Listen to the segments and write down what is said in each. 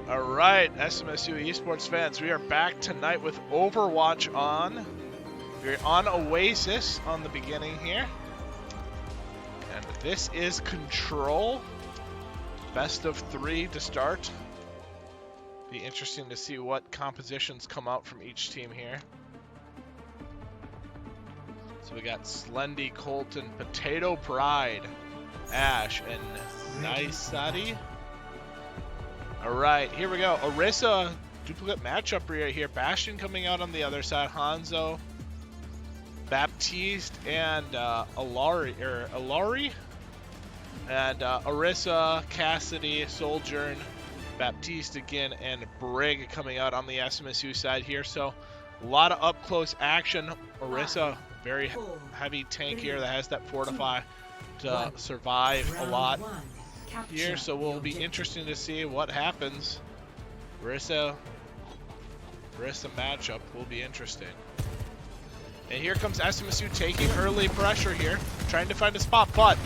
All right, SMSU esports fans, we are back tonight with Overwatch on. We're on Oasis on the beginning here. And this is Control. Best of 3 to start. Be interesting to see what compositions come out from each team here. So we got Slendy, Colton, Potato Pride, Ash, and Naisati. Alright, here we go. Orisa, duplicate matchup right here. Bastion coming out on the other side. Hanzo, Baptiste, and Alari. And Orisa, Cassidy, Sojourn, Baptiste again, and Brig coming out on the SMSU side here. So a lot of up-close action. Orisa, very heavy tank here that has that fortify to survive a lot here, so will be interesting to see what happens. Orisa matchup will be interesting. And here comes SMSU taking early pressure here, trying to find a spot, but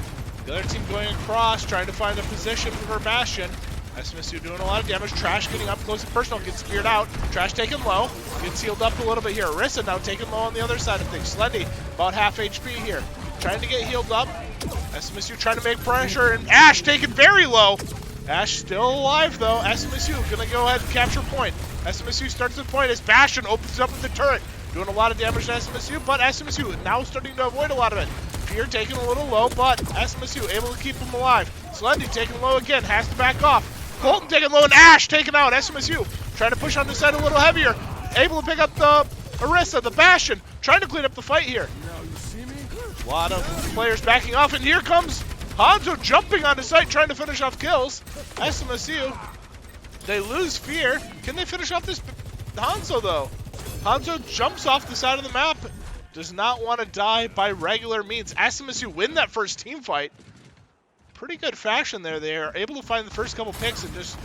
the other team going across, trying to find a position for Bastion. SMSU doing a lot of damage. Trash getting up close and personal, gets speared out. Trash taken low, gets healed up a little bit here. Orisa now taken low on the other side of things. Slendy, about half HP here, trying to get healed up. SMSU trying to make pressure, and Ash taken very low. Ash still alive though. SMSU gonna go ahead and capture point. SMSU starts the point as Bastion opens up with the turret. Doing a lot of damage to SMSU, but SMSU now starting to avoid a lot of it. Fear taking a little low, but SMSU able to keep him alive. Slendy taking low again, has to back off. Colton taking low, and Ash taken out. SMSU trying to push on this side a little heavier. Able to pick up the Orisa, the Bastion, trying to clean up the fight here. A lot of players backing off, and here comes Hanzo jumping on the site, trying to finish off kills. SMSU, they lose Fear. Can they finish off this Hanzo though? Hanzo jumps off the side of the map, does not want to die by regular means. SMSU win that first team fight. Pretty good fashion there. They are able to find the first couple picks and just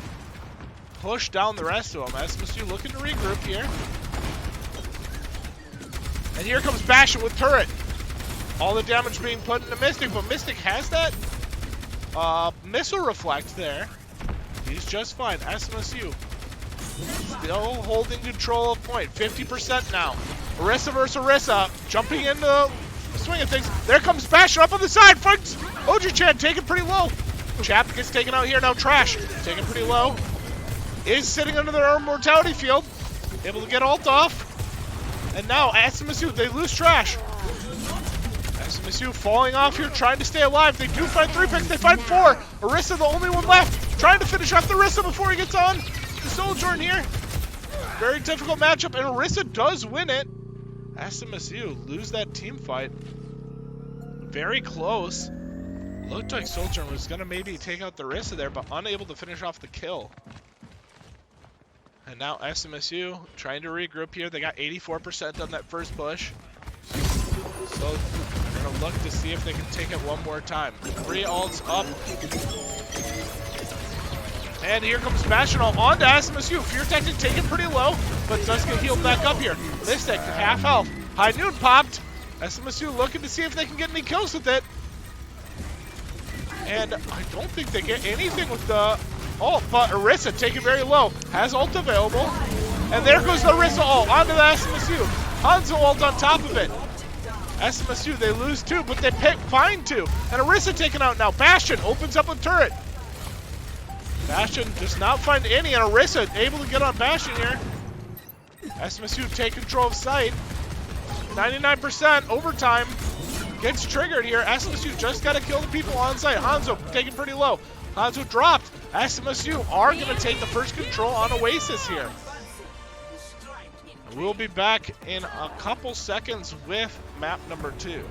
push down the rest of them. SMSU looking to regroup here. And here comes Bastion with turret. All the damage being put into Mystic, but Mystic has that missile reflect there. He's just fine. SMSU still holding control of point. 50% now. Orisa versus Orisa, jumping into the swing of things. There comes Bastion up on the side. Fights Oji-chan, taken pretty low. Chap gets taken out here now. Trash taken pretty low. Is sitting under their own mortality field. Able to get ult off. And now SMSU, they lose Trash. SMSU falling off here, trying to stay alive. They do find 3 picks, they find 4. Orisa, the only one left, trying to finish off the Orisa before he gets on the Sojourn here. Very difficult matchup, and Orisa does win it. SMSU lose that team fight. Very close. Looked like Sojourn was going to maybe take out the Orisa there, but unable to finish off the kill. And now SMSU trying to regroup here. They got 84% on that first push. So they're going to look to see if they can take it one more time. 3 ults up. And here comes Bastion on to SMSU. Fear Tactic taken pretty low, but does get healed back up here. Mystic, half health. High Noon popped. SMSU looking to see if they can get any kills with it. And I don't think they get anything with the ult, but Orisa taken very low. Has ult available. And there goes the Orisa ult onto the SMSU. Hanzo ult on top of it. SMSU, they lose 2, but they find 2. And Orisa taken out now. Bastion opens up with turret. Bastion does not find any, and Orisa able to get on Bastion here. SMSU take control of site. 99% overtime gets triggered here. SMSU just got to kill the people on site. Hanzo taken pretty low. Hanzo dropped. SMSU are going to take the first control on Oasis here. We'll be back in a couple seconds with map number 2.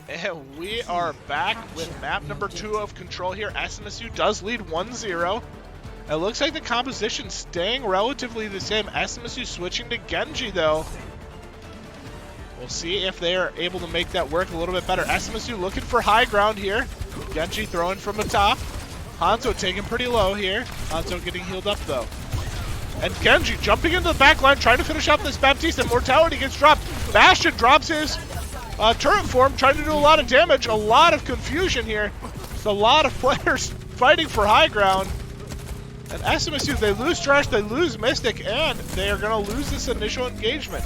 And we are back with map number 2 of Control here. SMSU does lead 1-0. It looks like the composition staying relatively the same. SMSU switching to Genji, though. We'll see if they are able to make that work a little bit better. SMSU looking for high ground here. Genji throwing from the top. Hanzo taking pretty low here. Hanzo getting healed up, though. And Genji jumping into the back line, trying to finish up this Baptiste, and Mortality gets dropped. Bastion drops his turret form, trying to do a lot of damage. A lot of confusion here. It's a lot of players fighting for high ground. And SMSU, they lose Trash, they lose Mystic, and they are going to lose this initial engagement.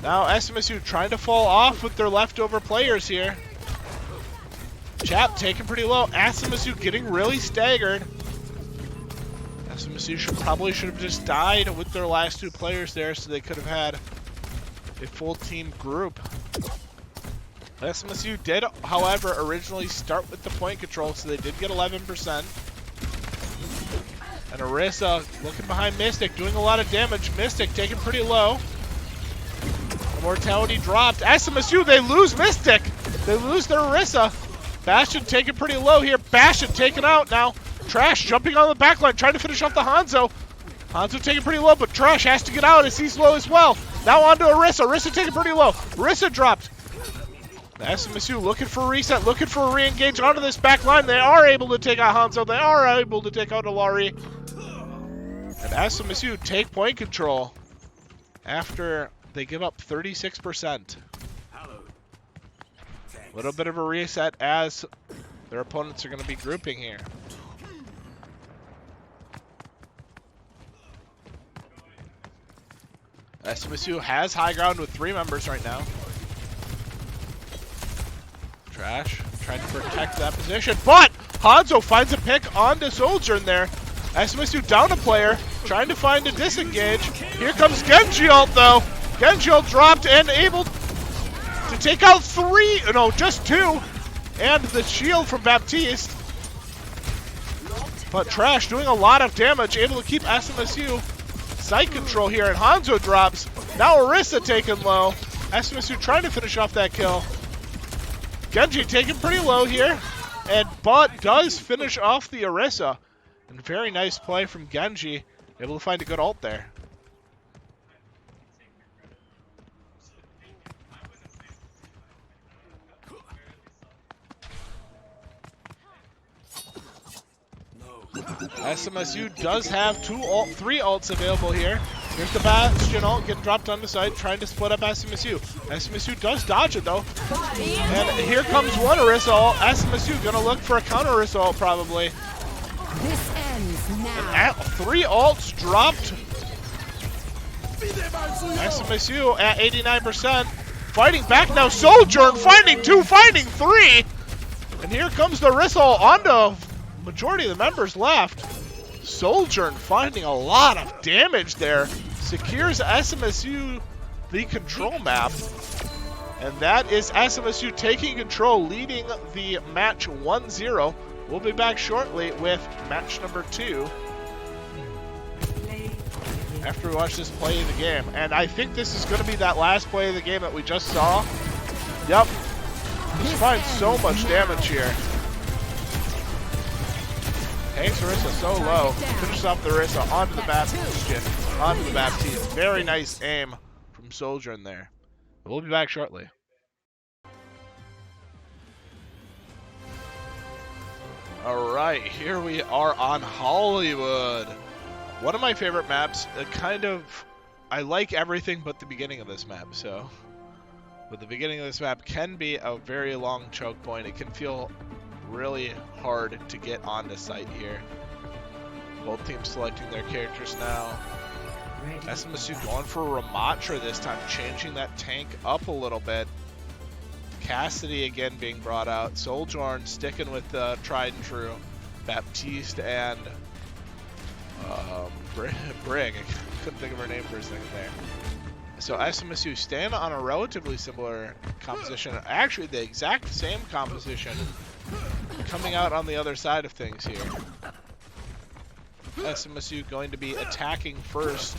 Now SMSU trying to fall off with their leftover players here. Chap taken pretty low. SMSU getting really staggered. SMSU probably should have just died with their last 2 players there so they could have had a full team group. SMSU did, however, originally start with the point control, so they did get 11%. And Orisa looking behind Mystic, doing a lot of damage. Mystic taken pretty low. The Mortality dropped. SMSU, they lose Mystic. They lose their Orisa. Bastion taken pretty low here. Bastion taken out now. Trash jumping on the backline, trying to finish off the Hanzo. Hanzo taken pretty low, but Trash has to get out as he's low as well. Now on to Orisa. Orisa taken pretty low. Orisa dropped. The SMSU looking for a reset, looking for a re-engage onto this back line. They are able to take out Hanzo. They are able to take out Ilari. And SMSU take point control after they give up 36%. A little bit of a reset as their opponents are going to be grouping here. SMSU has high ground with 3 members right now. Trash trying to protect that position, but Hanzo finds a pick onto Soldier in there. SMSU down a player, trying to find a disengage. Here comes Genji ult though. Genji ult dropped and able to take out 3, no, just 2. And the shield from Baptiste. But Trash doing a lot of damage, able to keep SMSU site control here, and Hanzo drops. Now Orisa taken low. SMSU trying to finish off that kill. Genji taken pretty low here, and Bud does finish off the Orisa. And very nice play from Genji, able to find a good ult there. SMSU does have 3 ults available here. Here's the Bastion ult getting dropped on the side, trying to split up SMSU. SMSU does dodge it though. And here comes one Orisa ult. SMSU gonna look for a counter Orisa ult probably. This ends now. 3 ults dropped. SMSU at 89%. Fighting back now. Sojourn finding 2, finding 3. And here comes the Orisa ult onto majority of the members left. Sojourn finding a lot of damage there. Secures SMSU the control map. And that is SMSU taking control, leading the match 1-0. We'll be back shortly with match number 2 after we watch this play of the game. And I think this is going to be that last play of the game that we just saw. Yep. Just find so much damage here. Takes Orisa so low. Finishes off the Orisa onto the Baptiste. Onto the Baptiste. Very nice aim from Soldier in there. We'll be back shortly. Alright, here we are on Hollywood. One of my favorite maps. I like everything but the beginning of this map, so. But the beginning of this map can be a very long choke point. It can feel really hard to get onto site here. Both teams selecting their characters now. SMSU going for Ramatra this time, changing that tank up a little bit. Cassidy again being brought out. Sojourn sticking with the tried and true Baptiste and Brig. I couldn't think of her name for a second there. So SMSU staying on a relatively similar composition, actually the exact same composition, coming out on the other side of things here. SMSU going to be attacking first.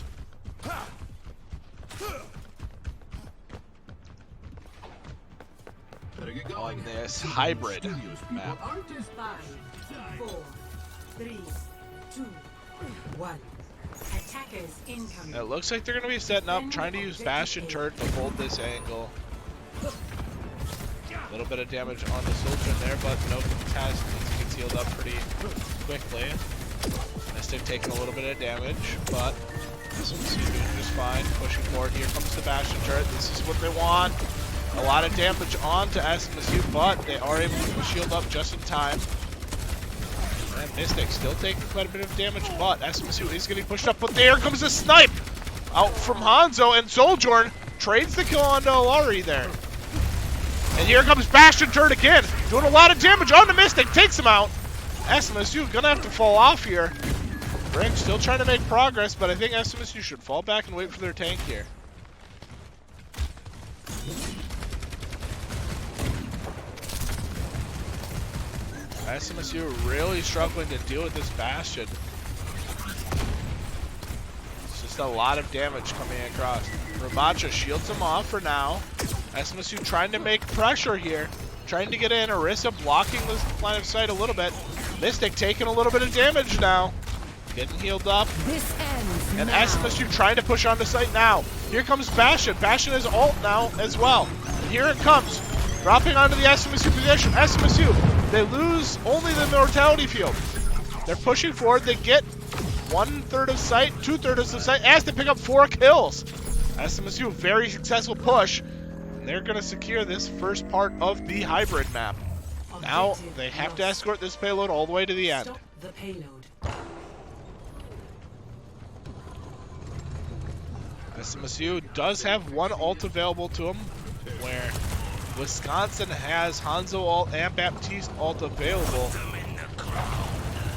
on this hybrid map. 5, 4, 3, 2, 1. Attackers incoming. It looks like they're going to be setting up, trying to use Bastion Turret to hold this angle. A little bit of damage on the soldier in there, but no contest. He gets healed up pretty quickly. Mystic taking a little bit of damage, but SMSU doing just fine. Pushing forward. Here comes the Bastion Turret. This is what they want. A lot of damage onto SMSU, but they are able to shield up just in time. And Mystic still taking quite a bit of damage, but SMSU is getting pushed up. But there comes the snipe out from Hanzo, and Sojourn trades the kill onto Alari there. And here comes Bastion Turret again, doing a lot of damage onto Mystic, takes him out. SMSU gonna have to fall off here. Brick still trying to make progress, but I think SMSU should fall back and wait for their tank here. SMSU really struggling to deal with this Bastion. It's just a lot of damage coming across. Ramacha shields him off for now. SMSU trying to make pressure here. Trying to get in. Orisa blocking this line of sight a little bit. Mystic taking a little bit of damage now. Getting healed up. This ends And now. SMSU trying to push onto site now. Here comes Bastion. Bastion is ult now as well. And here it comes. Dropping onto the SMSU position. SMSU, they lose only the mortality field. They're pushing forward. They get 1/3 of sight, 2/3 of sight, as they pick up 4 kills. SMSU, very successful push. And they're going to secure this first part of the hybrid map. Now they have to escort this payload all the way to the end. Stop the payload. SMSU does have one ult available to them, where Wisconsin has Hanzo ult and Baptiste ult available.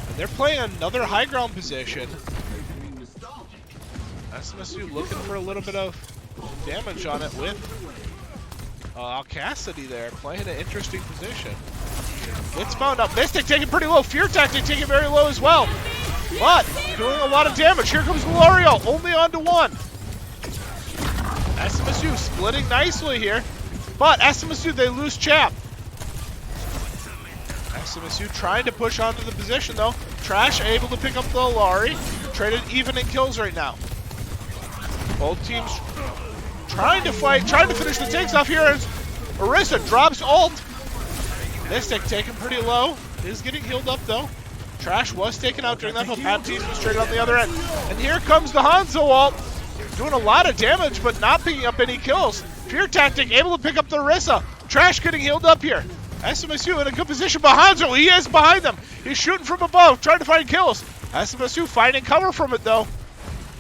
And they're playing another high ground position. SMSU looking for a little bit of damage on it with Cassidy there, playing an interesting position. Gets found up. Mystic taking pretty low. Fear Tactic taking very low as well. But doing a lot of damage. Here comes Valerio, only onto 1. SMSU splitting nicely here. But SMSU, they lose Chap. SMSU trying to push onto the position though. Trash able to pick up the Alari. Traded even in kills right now. Both teams trying to fight, trying to finish the takes off here as Orisa drops ult. Mystic taken pretty low. Is getting healed up though. Trash was taken out during that, but Baptiste was traded on the other end. And here comes the Hanzo ult. Doing a lot of damage, but not picking up any kills. Fear Tactic able to pick up the Orisa. Trash getting healed up here. SMSU in a good position, but Hanzo, he is behind them. He's shooting from above, trying to find kills. SMSU finding cover from it though.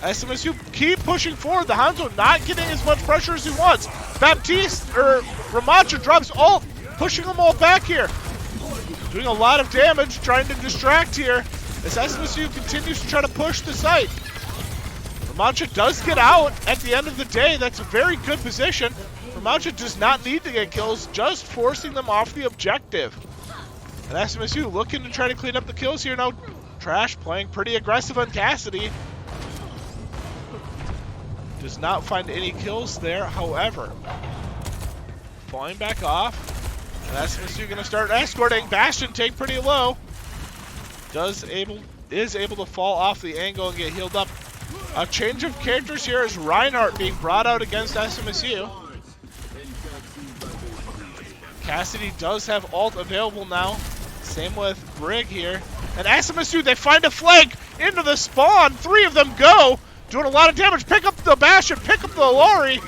SMSU keep pushing forward. The Hanzo not getting as much pressure as he wants. Baptiste, or Ramacha drops ult, pushing them all back here. Doing a lot of damage, trying to distract here as SMSU continues to try to push the site. Ramacha does get out at the end of the day. That's a very good position. Ramacha does not need to get kills, just forcing them off the objective. And SMSU looking to try to clean up the kills here now. Trash playing pretty aggressive on Cassidy. Does not find any kills there, however. Falling back off. And SMSU gonna start escorting. Bastion take pretty low. Is able to fall off the angle and get healed up. A change of characters here is Reinhardt being brought out against SMSU. Cassidy does have ult available now. Same with Brig here. And SMSU, they find a flank into the spawn. 3 of them go. Doing a lot of damage. Pick up the Bastion, pick up the Alari.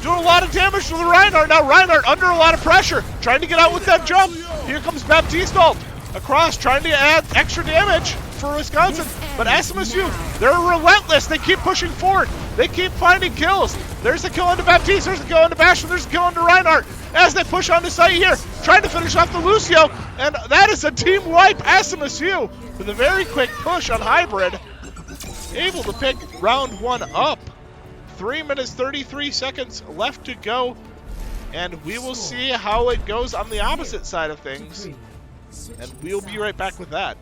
Doing a lot of damage to the Reinhardt. Now Reinhardt under a lot of pressure. Trying to get out with that jump. Here comes Baptiste ult. Across, trying to add extra damage for Wisconsin. But SMSU, they're relentless. They keep pushing forward. They keep finding kills. There's a kill onto Baptiste. There's a kill onto Bastion. There's a kill onto Reinhardt. As they push onto site here, trying to finish off the Lucio. And that is a team wipe. SMSU with a very quick push on Hybrid. Able to pick round 1 up. 3 minutes, 33 seconds left to go. And we will see how it goes on the opposite side of things. And we'll be right back with that.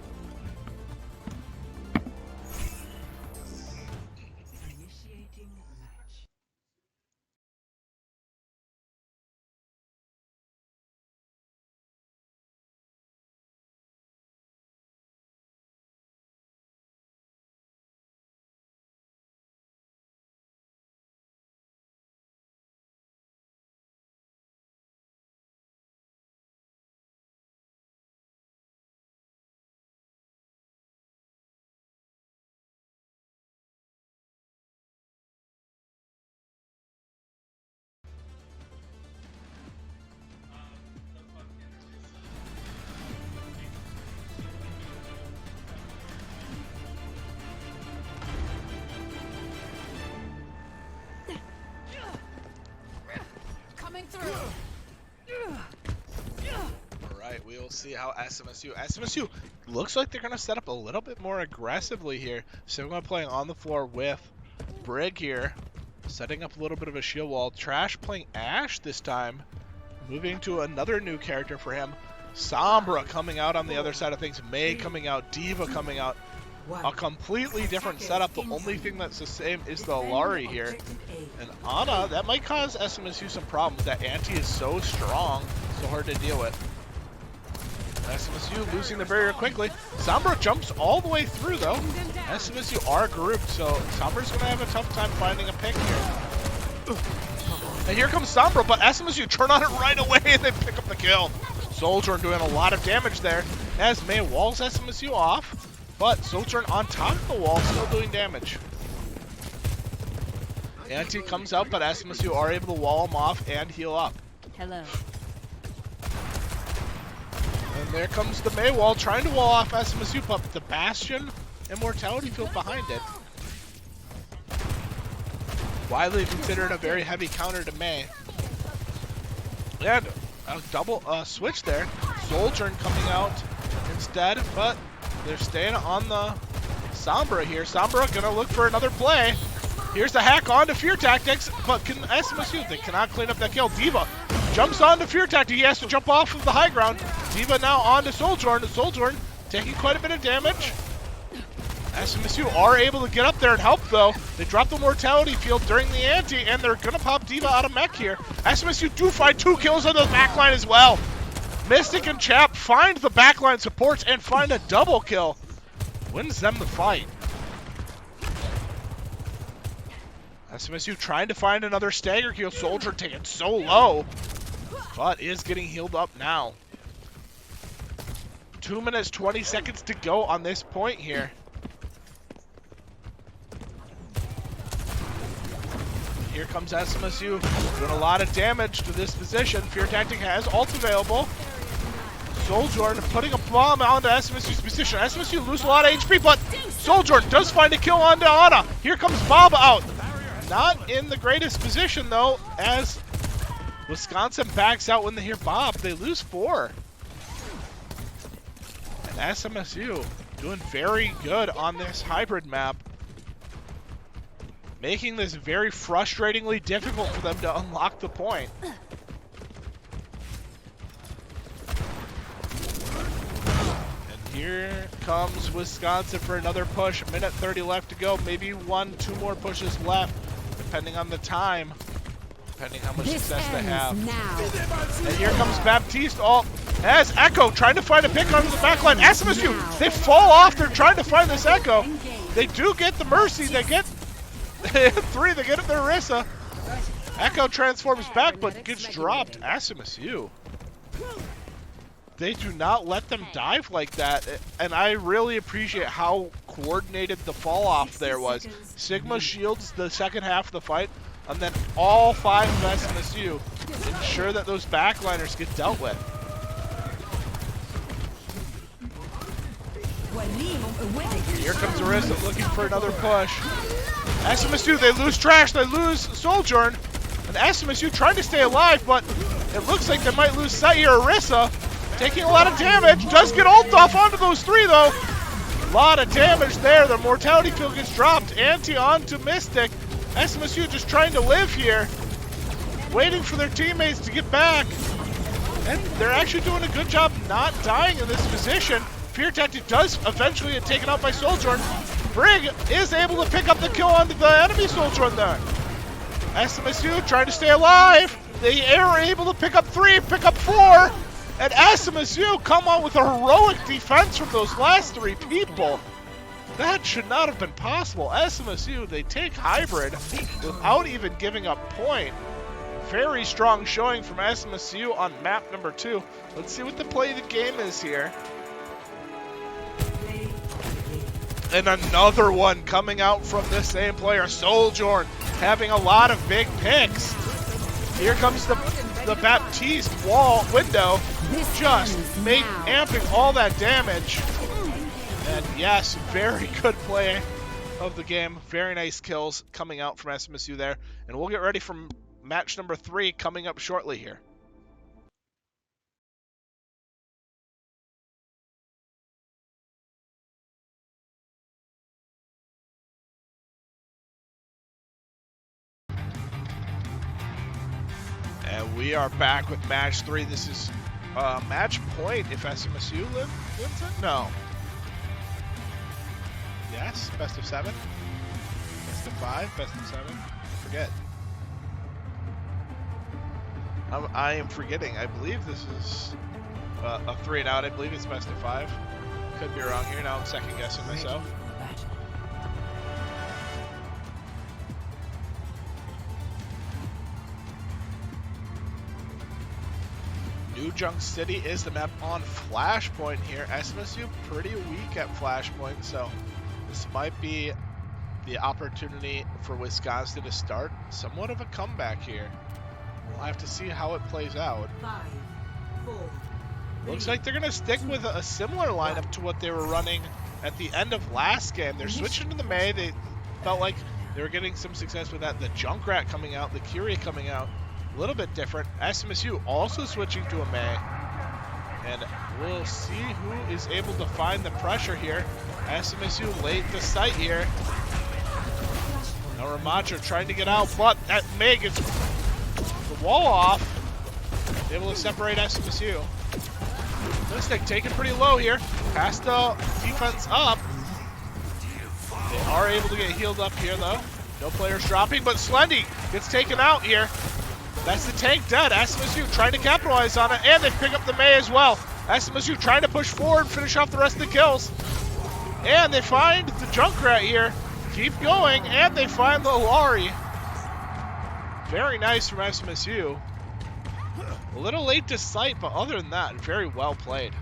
Alright, we will see how SMSU looks like they're going to set up a little bit more aggressively here. Sigma playing on the floor with Brig here, setting up a little bit of a shield wall. Trash playing Ashe this time, moving to another new character for him. Sombra coming out on the other side of things, Mei coming out, Diva coming out. A completely different setup. The only thing that's the same is the Alari here. And Ana, that might cause SMSU some problems. That anti is so strong, so hard to deal with. SMSU losing the barrier quickly. Sombra jumps all the way through though. SMSU are grouped, so Sombra's going to have a tough time finding a pick here. And here comes Sombra, but SMSU turn on it right away and they pick up the kill. Soldier doing a lot of damage there as Mei walls SMSU off. But Soldier on top of the wall, still doing damage. Anti comes out, but SMSU are able to wall him off and heal up. Hello. And there comes the Mei wall, trying to wall off SMSU, but the Bastion Immortality Field behind it. Widely considered a very heavy counter to Mei. And a double switch there. Soldier coming out instead, but they're staying on the Sombra here. Sombra gonna look for another play. Here's the hack onto Fear Tactics, but can SMSU, they cannot clean up that kill. Diva jumps onto Fear Tactic. He has to jump off of the high ground. Diva now onto Sojourn. Sojourn taking quite a bit of damage. SMSU are able to get up there and help though. They drop the Mortality Field during the anti, and they're gonna pop Diva out of mech here. SMSU do find 2 kills on the backline as well. Mystic and Chap find the backline supports and find a double kill. Wins them the fight. SMSU trying to find another stagger kill. Soldier taken so low, but is getting healed up now. 2 minutes, 20 seconds to go on this point here. Here comes SMSU doing a lot of damage to this position. Fear Tactic has ult available. Soldier putting a bomb onto SMSU's position. SMSU lose a lot of HP, but Soldier does find a kill onto Ana. Here comes Bob out. Not in the greatest position though, as Wisconsin backs out when they hear Bob. They lose 4. And SMSU doing very good on this hybrid map, making this very frustratingly difficult for them to unlock the point. And here comes Wisconsin for another push. 1:30 left to go. Maybe 1-2 more pushes left, depending on the time, depending how much success they have. And here comes Baptiste ult as Echo trying to find a pick onto the backline. SMSU, they fall off. They're trying to find this Echo. They do get the Mercy. They get 3. They get it their Orisa. Echo transforms back, but gets dropped. SMSU, they do not let them dive like that, and I really appreciate how coordinated the fall off there was. Sigma shields the second half of the fight, and then all 5 of SMSU ensure that those backliners get dealt with. Here comes Orisa looking for another push. SMSU, they lose Trash, they lose Sojourn, and SMSU trying to stay alive, but it looks like they might lose sight here. Orisa taking a lot of damage, does get ult off onto those 3 though. A lot of damage there. The Mortality Field gets dropped. Anti onto Mystic. SMSU just trying to live here, waiting for their teammates to get back. And they're actually doing a good job not dying in this position. Fear Tactic does eventually get taken out by Sojourn. Brig is able to pick up the kill onto the enemy Sojourn there. SMSU trying to stay alive. They are able to pick up 3, pick up 4. And SMSU come out with a heroic defense from those last 3 people. That should not have been possible. SMSU, they take hybrid without even giving up point. Very strong showing from SMSU on map number 2. Let's see what the play of the game is here. And another one coming out from the same player. Sojourn having a lot of big picks. Here comes the Baptiste wall window, just amping all that damage. And yes, very good play of the game. Very nice kills coming out from SMSU there. And we'll get ready for match number 3 coming up shortly here. And we are back with match 3. This is match point if SMSU wins it? No. Yes, best of 7. Best of 5, best of 7. I forget. I am forgetting. I believe this is a 3 and out. I believe it's best of 5. Could be wrong here. Now I'm second guessing myself. New Junk City is the map on Flashpoint here. SMSU pretty weak at Flashpoint, so this might be the opportunity for Wisconsin to start somewhat of a comeback here. We'll have to see how it plays out. 5, 4, Looks like they're going to stick with a similar lineup to what they were running at the end of last game. They're switching to the Mei. They felt like they were getting some success with that. The Junkrat coming out, the Curie coming out. A little bit different. SMSU also switching to a Mei. And we'll see who is able to find the pressure here. SMSU late to sight here. Now Ramacho trying to get out, but that Mei gets the wall off. Able to separate SMSU. Mystic taken pretty low here. Pass the defense up. They are able to get healed up here though. No players dropping, but Slendy gets taken out here. That's the tank dead. SMSU trying to capitalize on it, and they pick up the Mei as well. SMSU trying to push forward, finish off the rest of the kills. And they find the Junkrat here. Keep going, and they find the Lari. Very nice from SMSU. A little late to sight, but other than that, very well played.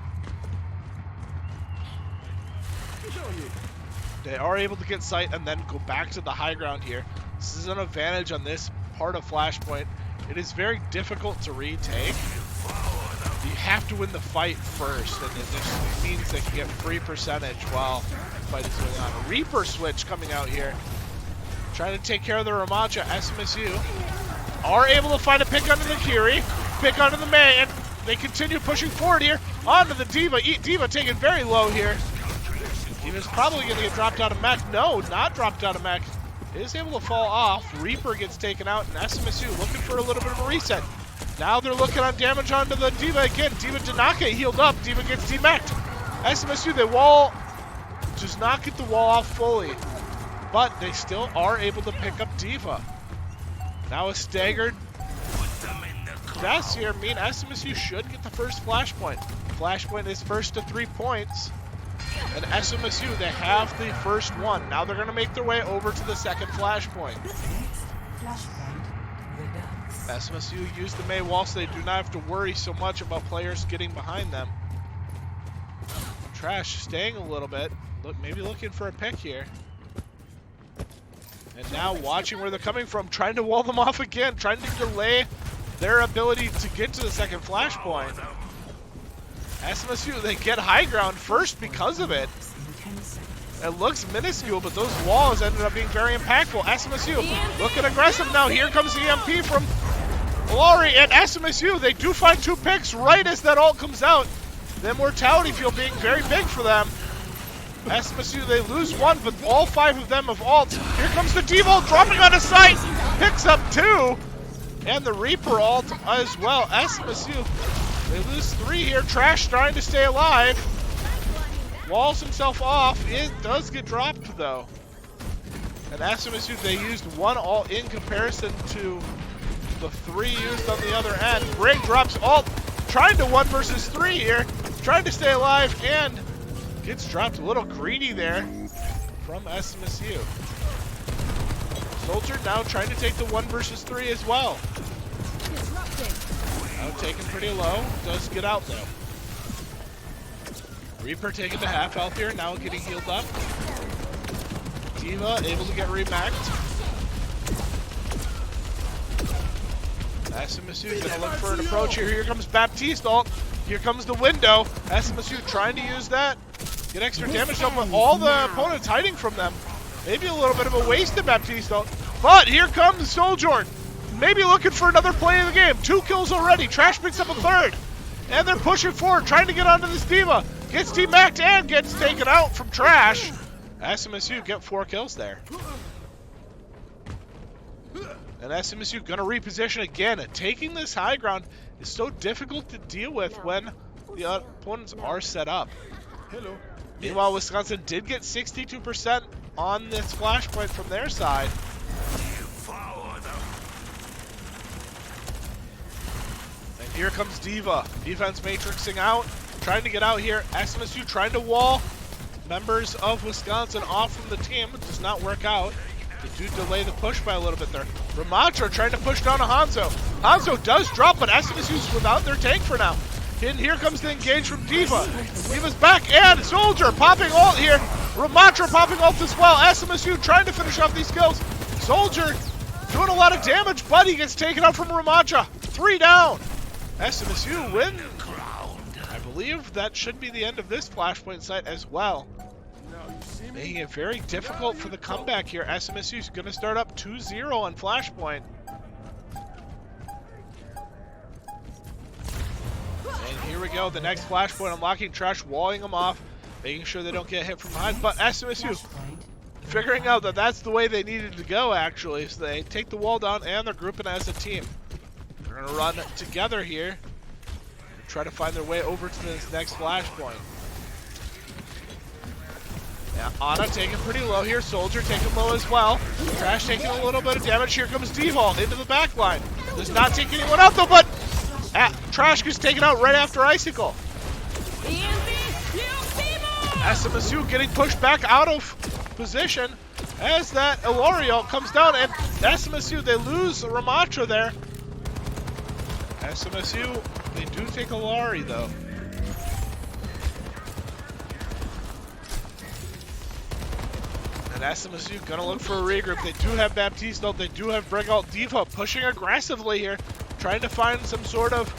They are able to get sight and then go back to the high ground here. This is an advantage on this part of Flashpoint. It is very difficult to retake. You have to win the fight first, and it just means they can get free percentage while the fight is going on. A Reaper switch coming out here. Trying to take care of the Ramacha. SMSU are able to find a pick under the Curie, pick under the Mei, and they continue pushing forward here onto the D.Va. D.Va taken very low here. D.Va's probably going to get dropped out of mech. No, not dropped out of mech. Is able to fall off. Reaper gets taken out, and SMSU looking for a little bit of a reset. Now they're looking on damage onto the D.Va again. D.Va did not get healed up. D.Va gets demeched. SMSU, they does not get the wall off fully, but they still are able to pick up D.Va. Now a staggered deaths here mean SMSU should get the first Flashpoint. Flashpoint is first to 3 points. And SMSU, they have the first one. Now they're going to make their way over to the second Flashpoint. SMSU used the Mei wall, so they do not have to worry so much about players getting behind them. Trash staying a little bit. Maybe looking for a pick here. And now watching where they're coming from, trying to wall them off again, trying to delay their ability to get to the second Flashpoint. SMSU, they get high ground first because of it. It looks minuscule, but those walls ended up being very impactful. SMSU looking aggressive now. Here comes the EMP from Lari, and SMSU, they do find 2 picks right as that ult comes out. The Immortality Field being very big for them. SMSU, they lose 1, but all 5 of them have ults. Here comes the D.Va dropping on a site, picks up 2, and the Reaper ult as well. SMSU, they lose 3 here. Trash trying to stay alive. Walls himself off. It does get dropped though. And SMSU, they used 1 ult in comparison to the 3 used on the other end. Brig drops ult, trying to 1 versus 3 here. Trying to stay alive and gets dropped. A little greedy there from SMSU. Soldier now trying to take the 1 versus 3 as well. Now taken pretty low. Does get out though. Reaper taken to half health here. Now getting healed up. D.Va able to get remacked. SMSU gonna look for an approach here. Here comes Baptiste ult. Here comes the window. SMSU trying to use that. Get extra damage up with all the opponents hiding from them. Maybe a little bit of a wasted Baptiste ult. But here comes Sojourn. maybe looking for another play of the game. 2 kills already. Trash picks up a 3rd. And they're pushing forward, trying to get onto this D.Va. Gets team-backed and gets taken out from Trash. SMSU get 4 kills there. And SMSU gonna reposition again. Taking this high ground is so difficult to deal with when the opponents are set up. Hello. Meanwhile, Wisconsin did get 62% on this flashpoint from their side. And here comes D.Va. Defense matrixing out, trying to get out here. SMSU trying to wall members of Wisconsin off from the team. It does not work out. They do delay the push by a little bit there. Ramacho trying to push down to Hanzo. Hanzo does drop, but SMSU's without their tank for now. And here comes the engage from D.Va. D.Va's back, and Soldier popping ult here. Ramatra popping ult as well. SMSU trying to finish off these kills. Soldier doing a lot of damage, but he gets taken out from Ramatra. 3 down. SMSU win. I believe that should be the end of this flashpoint site as well. Making it very difficult for the comeback here. SMSU is going to start up 2-0 on flashpoint. And here we go, the next flashpoint, unlocking Trash, walling them off, making sure they don't get hit from behind. But SMSU figuring out that that's the way they needed to go, actually. So they take the wall down, and they're grouping as a team. They're going to run together here and try to find their way over to this next flashpoint. Yeah, Ana taking pretty low here. Soldier taking low as well. Trash taking a little bit of damage. Here comes D.Va into the back line. Does not take anyone out, though, but Trash gets taken out right after Icicle. SMSU getting pushed back out of position as that Ilario comes down, and SMSU, they lose Ramacho there. SMSU, they do take Ilari though. And SMSU gonna look for a regroup. They do have Baptiste ult, they do have Breakout. D.Va pushing aggressively here, trying to find some sort of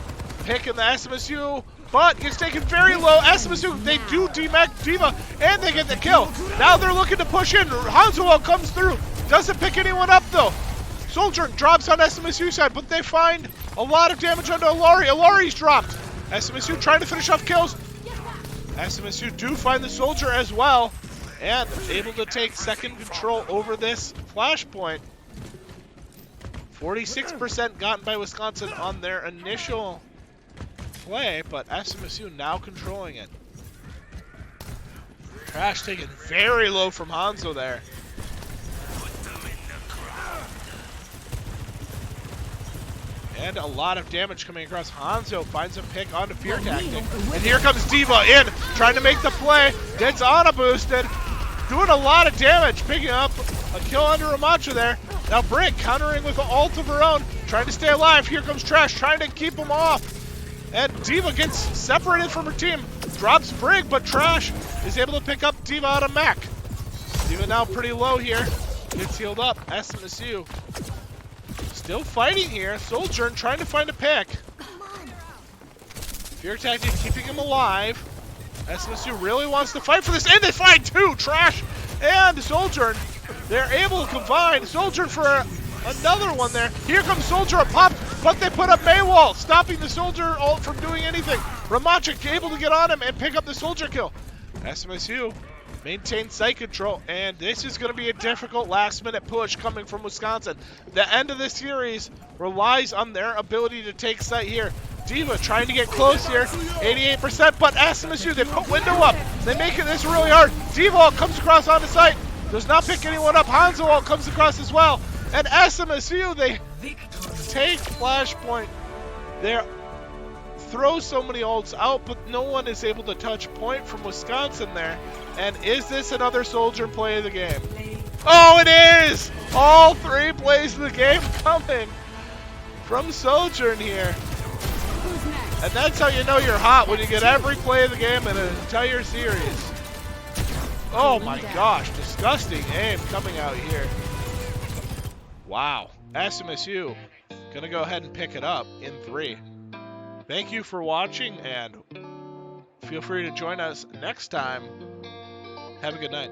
pick in the SMSU, but gets taken very low. SMSU, they do DMAC D.Va, and they get the kill. Now they're looking to push in. Hanzo comes through, doesn't pick anyone up though. Soldier drops on SMSU side, but they find a lot of damage onto Ilari. Ilari's dropped. SMSU trying to finish off kills. SMSU do find the Soldier as well, and able to take second control over this flashpoint. 46% gotten by Wisconsin on their initial play, but SMSU now controlling it. Trash taken very low from Hanzo there. And a lot of damage coming across. Hanzo finds a pick onto Fear Tactic. And here comes D.Va in, trying to make the play. Gets Ana boosted. Doing a lot of damage, picking up a kill under Ramacho there. Now Brig countering with an ult of her own, trying to stay alive. Here comes Trash, trying to keep him off. And D.Va gets separated from her team. Drops Brig, but Trash is able to pick up D.Va out of mech. D.Va now pretty low here. Gets healed up. SMSU still fighting here. Soldier trying to find a pick. Fear Tactic keeping him alive. SMSU really wants to fight for this, and they find too. Trash and Soldier. They're able to combine. Soldier for another one there. Here comes Soldier, a pop, but they put up Maywall, stopping the Soldier ult from doing anything. Ramacha able to get on him and pick up the Soldier kill. SMSU maintains site control, and this is going to be a difficult last-minute push coming from Wisconsin. The end of this series relies on their ability to take site here. D.Va trying to get close here, 88%, but SMSU, they put window up. They make it this really hard. D.Va comes across onto site, does not pick anyone up. Hanzo comes across as well. And SMSU, they take Flashpoint. They throw so many ults out, but no one is able to touch point from Wisconsin there. And is this another Soldier play of the game? Oh, it is! All 3 plays of the game coming from Sojourn here. And that's how you know you're hot, when you get every play of the game in an entire series. Oh my gosh, disgusting aim coming out here. Wow, SMSU gonna go ahead and pick it up in 3. Thank you for watching, and feel free to join us next time. Have a good night.